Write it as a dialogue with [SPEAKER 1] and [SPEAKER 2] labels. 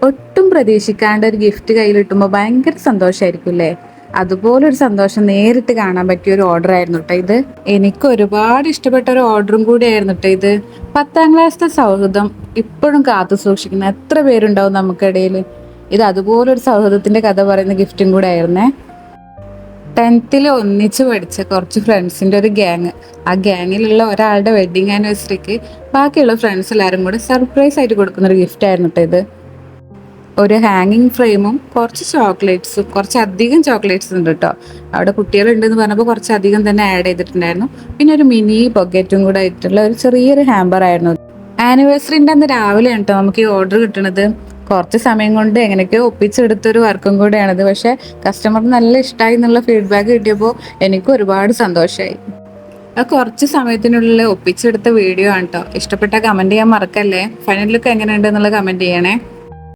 [SPEAKER 1] ഒട്ടും പ്രതീക്ഷിക്കാണ്ട് ഒരു ഗിഫ്റ്റ് കയ്യിൽ കിട്ടുമ്പോൾ ഭയങ്കര സന്തോഷമായിരിക്കും അല്ലേ? അതുപോലൊരു സന്തോഷം നേരിട്ട് കാണാൻ പറ്റിയ ഒരു ഓർഡർ ആയിരുന്നു കേട്ടോ ഇത്. എനിക്ക് ഒരുപാട് ഇഷ്ടപ്പെട്ട ഒരു ഓർഡറും കൂടി ആയിരുന്നു കേട്ടോ ഇത്. 10ാം ക്ലാസ്സിലെ സൗഹൃദം ഇപ്പോഴും കാത്തു സൂക്ഷിക്കുന്ന എത്ര പേരുണ്ടാവും നമുക്കിടയിൽ. ഇത് അതുപോലൊരു സൗഹൃദത്തിന്റെ കഥ പറയുന്ന ഗിഫ്റ്റും കൂടെ ആയിരുന്നേ. 10th ഒന്നിച്ച് പഠിച്ച കുറച്ച് ഫ്രണ്ട്സിന്റെ ഒരു ഗ്യാങ്, ആ ഗ്യാങ്ങിലുള്ള ഒരാളുടെ വെഡിങ് ആനിവേഴ്സറിക്ക് ബാക്കിയുള്ള ഫ്രണ്ട്സ് എല്ലാവരും കൂടെ സർപ്രൈസ് ആയിട്ട് കൊടുക്കുന്ന ഒരു ഗിഫ്റ്റ് ആയിരുന്നു കേട്ടോ ഇത്. ഒരു ഹാങ്ങിങ് ഫ്രെയിമും കുറച്ച് ചോക്ലേറ്റ്സും, കുറച്ചധികം ചോക്ലേറ്റ്സ് ഉണ്ട് കേട്ടോ. അവിടെ കുട്ടികളുണ്ടെന്ന് പറഞ്ഞപ്പോൾ കുറച്ചധികം തന്നെ ആഡ് ചെയ്തിട്ടുണ്ടായിരുന്നു. പിന്നെ ഒരു മിനി പോക്കറ്റും കൂടെ ആയിട്ടുള്ള ഒരു ചെറിയൊരു ഹാമ്പർ ആയിരുന്നു. ആനിവേഴ്സറിൻ്റെ അന്ന് രാവിലെയാണ് കേട്ടോ നമുക്ക് ഈ ഓർഡർ കിട്ടുന്നത്. കുറച്ച് സമയം കൊണ്ട് എങ്ങനെയൊക്കെയോ ഒപ്പിച്ചെടുത്തൊരു വർക്കും കൂടെയാണിത്. പക്ഷേ കസ്റ്റമർക്ക് നല്ല ഇഷ്ടമായി എന്നുള്ള ഫീഡ്ബാക്ക് കിട്ടിയപ്പോൾ എനിക്ക് ഒരുപാട് സന്തോഷമായി. അത് കുറച്ച് സമയത്തിനുള്ളിൽ ഒപ്പിച്ചെടുത്ത വീഡിയോ ആണ് കേട്ടോ. ഇഷ്ടപ്പെട്ട കമൻറ്റ് ചെയ്യാൻ മറക്കല്ലേ. ഫൈനൽ ലുക്ക് എങ്ങനെയുണ്ട് എന്നുള്ള കമൻറ്റ് ചെയ്യണേ.